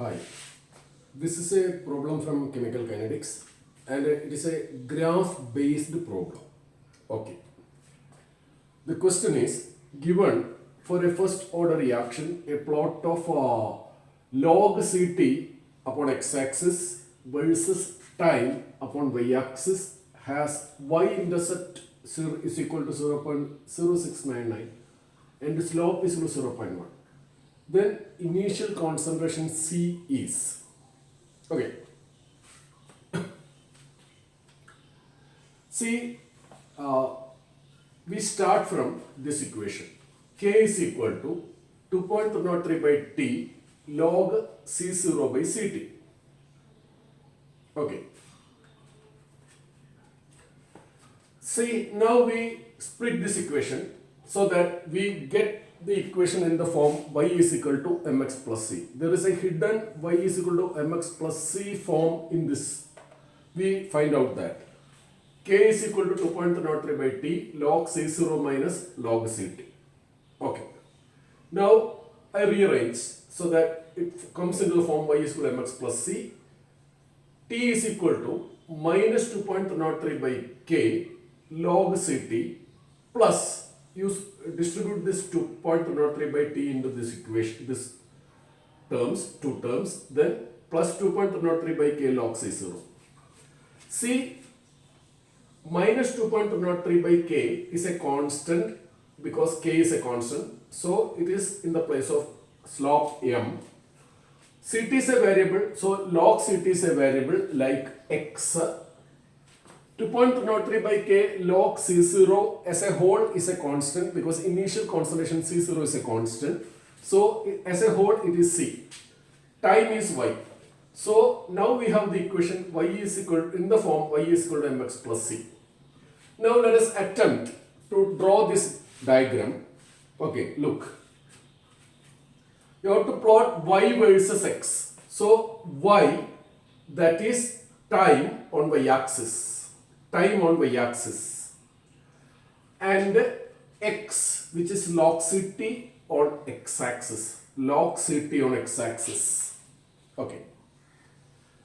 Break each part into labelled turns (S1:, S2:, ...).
S1: Hi, this is a problem from chemical kinetics and it is a graph based problem. Okay. The question is given for a first order reaction a plot of log Ct upon x axis versus time upon y axis has y intercept is equal to 0.0699 and slope is equal to 0.1. Then initial concentration C is, okay, see, we start from this equation. K is equal to 2.03 by T log C0 by Ct. Okay. See, now we split this equation so that we get the equation in the form y is equal to mx plus c. There is a hidden y is equal to mx plus c form in this. We find out that k is equal to 2.03 by t log c0 minus log ct. Okay. Now I rearrange so that it comes into the form y is equal to mx plus c. T is equal to minus 2.03 by k log ct plus distribute this 2.03 by t into this equation, this terms, two terms, then plus 2.03 by k log c0. See, minus 2.03 by k is a constant because k is a constant, so it is in the place of slope m. Ct is a variable, so log ct is a variable like x. 2.03 by k log C0 as a whole is a constant because initial concentration C0 is a constant. So as a whole it is C. Time is y. So now we have the equation y is equal in the form y is equal to mx plus c. Now let us attempt to draw this diagram. Okay, look. You have to plot y versus x. So y, that is time on y axis. Time on y-axis, and x, which is log ct on x-axis, log ct on x-axis. Okay.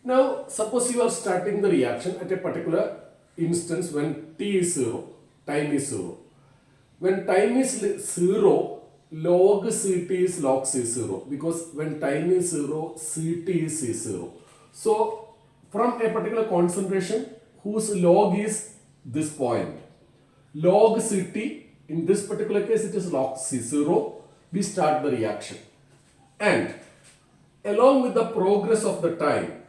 S1: Now suppose you are starting the reaction at a particular instance when t is 0, time is 0. When time is 0, log ct is log c0 because when time is 0, ct is c0. So from a particular concentration whose log is this point, log Ct, in this particular case it is log C0, we start the reaction. And along with the progress of the time,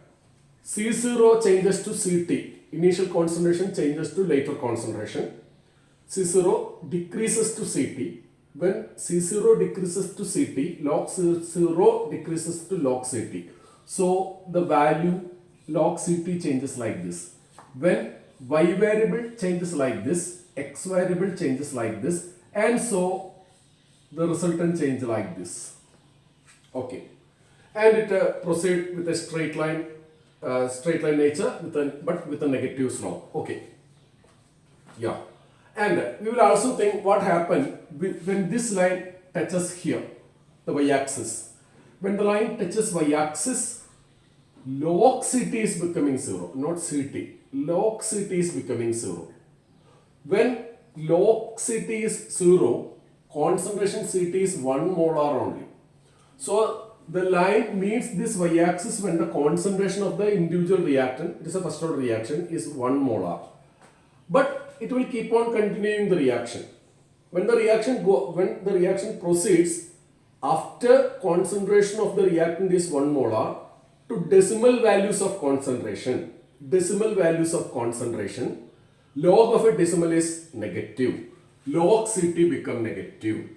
S1: C0 changes to Ct, initial concentration changes to later concentration, C0 decreases to Ct, when C0 decreases to Ct, log C0 decreases to log Ct. So the value log Ct changes like this. When y variable changes like this, x variable changes like this, and so the resultant change like this. Okay, and it proceed with a straight line nature, but with a negative slope. Okay, yeah, and we will also think what happened when this line touches here, the y-axis. When the line touches y-axis, log Ct is becoming 0, not Ct. Log Ct is becoming 0. When log Ct is 0, concentration Ct is 1 molar only. So the line meets this y-axis when the concentration of the individual reactant, it is a first order reaction, is 1 molar. But it will keep on continuing the reaction. When the reaction proceeds, after concentration of the reactant is 1 molar, to decimal values of concentration, log of a decimal is negative. Log Ct become negative.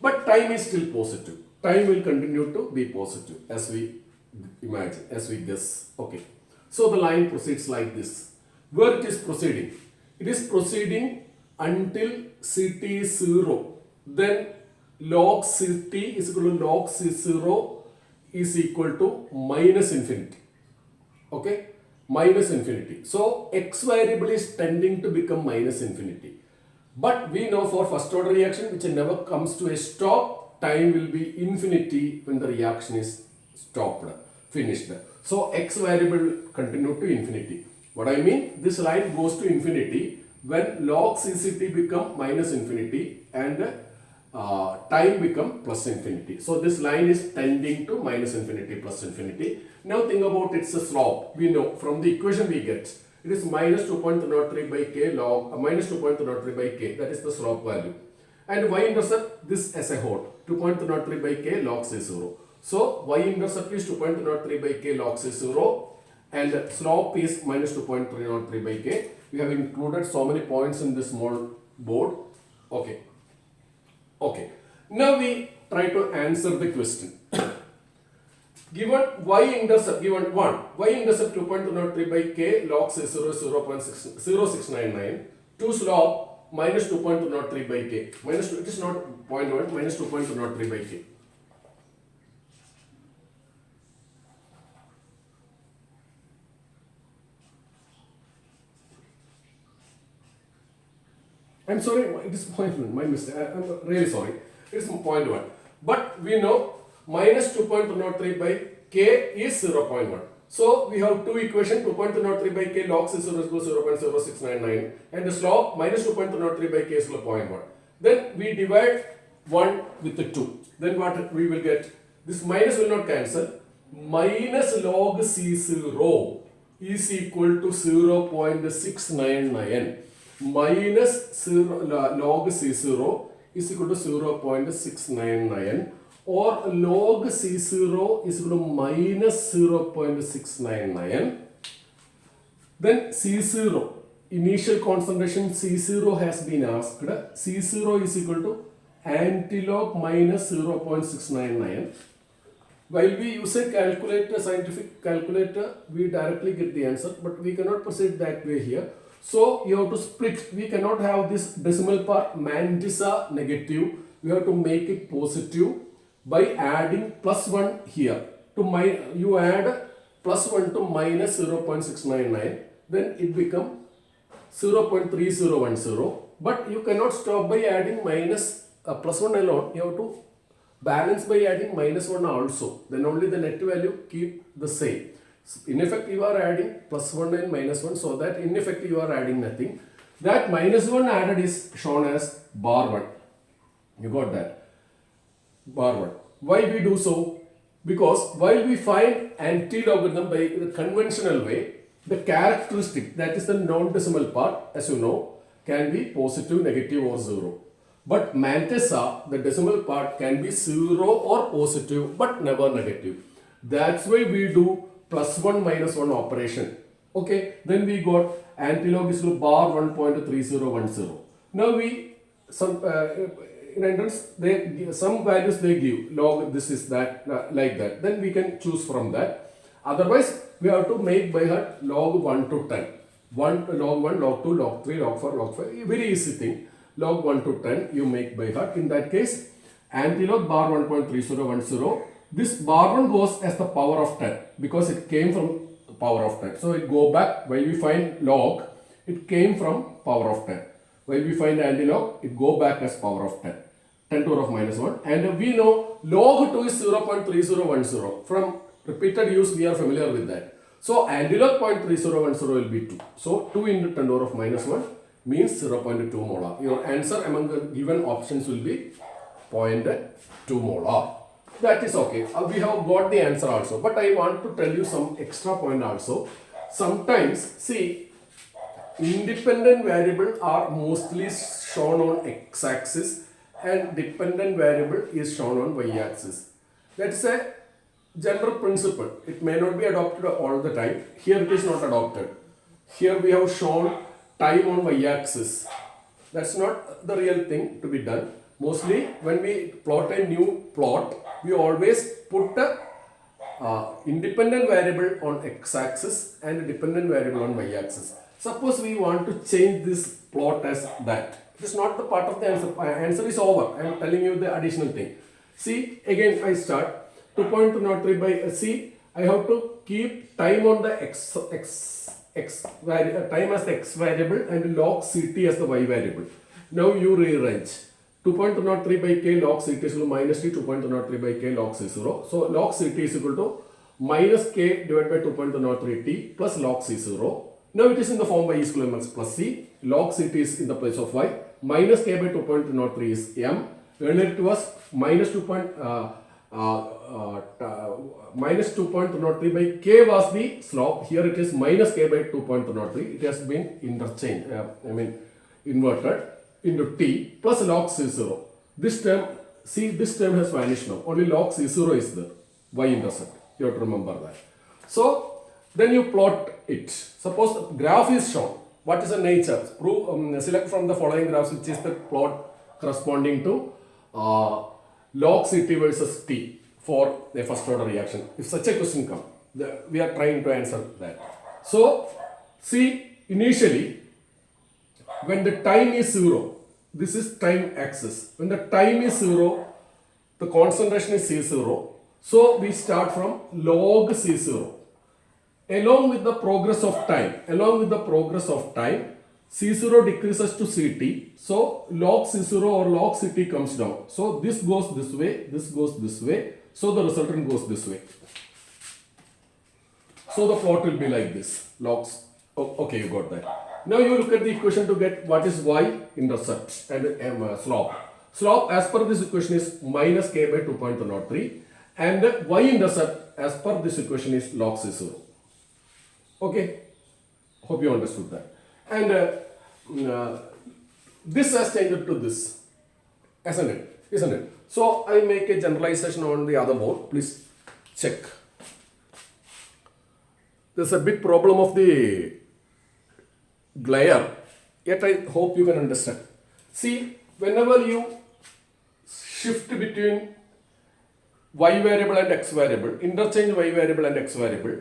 S1: But time is still positive. Time will continue to be positive as we imagine, as we guess. Okay. So the line proceeds like this. Where it is proceeding? It is proceeding until Ct is 0. Then log Ct is equal to log C0 is equal to minus infinity. Okay, minus infinity. So x variable is tending to become minus infinity. But we know for first order reaction which never comes to a stop, time will be infinity when the reaction is stopped, finished. So x variable continue to infinity. What I mean, this line goes to infinity when log CCT become minus infinity and time become plus infinity. So this line is tending to minus infinity plus infinity. Now think about its slope. We know from the equation we get it is minus 2.03 by k log minus 2.03 by k, that is the slope value. And y-intercept this as a whole 2.03 by k log C0. So y-intercept is 2.03 by k log C0 and slope is minus 2.303 by k. We have included so many points in this small board. Okay. Okay. Now we try to answer the question. Given y-intercept, given 1, y-intercept 2.03 by k log C0 is 0.0699, 2 slope minus 2.03 by k, minus 2, it is not 0.1, minus 2.03 by k. I'm sorry, it is 0.1, my mistake, I'm really sorry, it is 0.1. But we know minus 2.03 by k is 0.1. So we have two equations, 2.03 by k log C0 is 0.0699 and the slope minus 2.03 by k is 0.1. Then we divide 1 with the 2. Then what we will get? This minus will not cancel. Minus log C0 is equal to 0.699. Minus log C0 is equal to 0.699 or log C0 is equal to minus 0.699. Then C0, initial concentration C0 has been asked. C0 is equal to antilog minus 0.699. While we use a calculator, scientific calculator, we directly get the answer, but we cannot proceed that way here. So you have to split. We cannot have this decimal part mantissa negative. We have to make it positive by adding plus 1 here. You add plus 1 to minus 0.699, then it becomes 0.3010. But you cannot stop by adding minus plus 1 alone. You have to balance by adding minus 1 also. Then only the net value keep the same. In effect, you are adding plus 1 and minus 1, so that in effect you are adding nothing. That minus 1 added is shown as bar 1. You got that? Bar 1. Why we do so? Because while we find anti-logarithm by the conventional way, the characteristic, that is the non-decimal part, as you know, can be positive, negative or 0. But mantissa, the decimal part, can be 0 or positive but never negative. That's why we do plus 1 minus 1 operation. Okay, then we got antilog is equal to bar 1.3010. Now we, in entrance, they give, some values they give, log this is that, like that. Then we can choose from that. Otherwise, we have to make by heart log 1 to 10. Log 1, log 2, log 3, log 4, log 5. Very easy thing. Log 1 to 10 you make by heart. In that case, antilog bar 1.3010. This bar 1 goes as the power of 10 because it came from the power of 10. So it go back, while we find log, it came from power of 10. While we find antilog, it go back as power of 10. 10 to the power of minus 1. And we know log 2 is 0.3010. From repeated use, we are familiar with that. So antilog 0.3010 will be 2. So 2 into 10 to the power of minus 1 means 0.2 molar. Your answer among the given options will be 0.2 molar. That is okay. We have got the answer also. But I want to tell you some extra point also. Sometimes, see, independent variable are mostly shown on x-axis and dependent variable is shown on y-axis. That's a general principle. It may not be adopted all the time. Here it is not adopted. Here we have shown time on y-axis. That's not the real thing to be done. Mostly when we plot a new plot, we always put a independent variable on x-axis and a dependent variable on y-axis. Suppose we want to change this plot as that. It is not the part of the answer. Answer is over. I am telling you the additional thing. See, again I start 2.03 by C. I have to keep time on the time as the x variable and log Ct as the y variable. Now you rearrange. 2.03 by k log ct is equal to minus t 2.03 by k log c0. So log ct is equal to minus k divided by 2.03 t plus log c0. Now it is in the form y is equal to mx plus c. Log ct is in the place of y. Minus k by 2.03 is m. Earlier it was minus 2.03 by k was the slope. Here it is minus k by 2.03. It has been interchanged, inverted into t plus log c0. This term, see this term has vanished now. Only log c0 is there. Y-intercept. You have to remember that. So then you plot it. Suppose the graph is shown. What is the nature? Select from the following graphs which is the plot corresponding to log ct versus t for the first order reaction. If such a question comes, we are trying to answer that. So see, initially when the time is 0, this is time axis. When the time is 0, the concentration is C0. So we start from log C0. Along with the progress of time, C0 decreases to Ct. So log C0 or log Ct comes down. So this goes this way, this goes this way. So the resultant goes this way. So the plot will be like this. Logs. Oh, okay, you got that. Now you look at the equation to get what is y-intercept and slope. Slope as per this equation is minus k by 2.03 and y-intercept as per this equation is log C0. Okay, hope you understood that. And this has changed to this, isn't it? So I make a generalization on the other board. Please check. There's a big problem of the glare, yet I hope you can understand. See, whenever you shift between y variable and x variable, interchange y variable and x variable,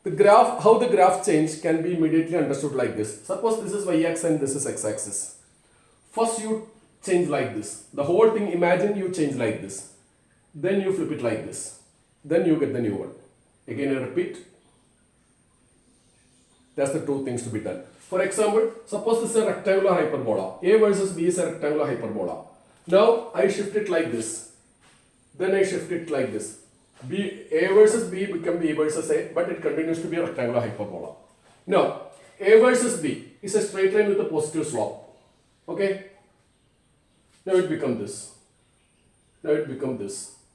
S1: the graph, how the graph change can be immediately understood like this. Suppose this is y-axis and this is x-axis. First you change like this. The whole thing, imagine you change like this. Then you flip it like this. Then you get the new one. Again I repeat. That's the two things to be done. For example, suppose this is a rectangular hyperbola. A versus B is a rectangular hyperbola. Now I shift it like this. Then I shift it like this. A versus B become B versus A, but it continues to be a rectangular hyperbola. Now, A versus B is a straight line with a positive slope. Okay? Now it becomes this.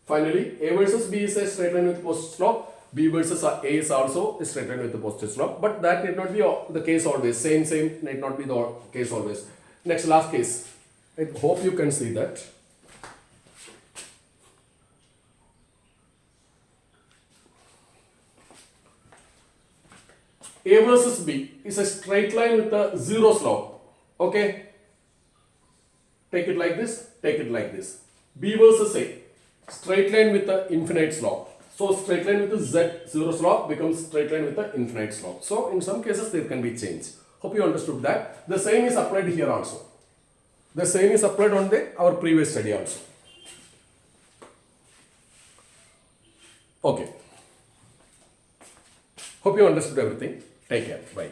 S1: Finally, A versus B is a straight line with a positive slope. B versus A is also a straight line with a positive slope. But that need not be the case always. Same need not be the case always. Next, last case. I hope you can see that. A versus B is a straight line with a zero slope. Okay? Take it like this, take it like this. B versus A, straight line with an infinite slope. So straight line with a z zero slope becomes straight line with an infinite slope. So in some cases there can be change. Hope you understood that. The same is applied here also. The same is applied on our previous study also. Okay. Hope you understood everything. Take care. Bye.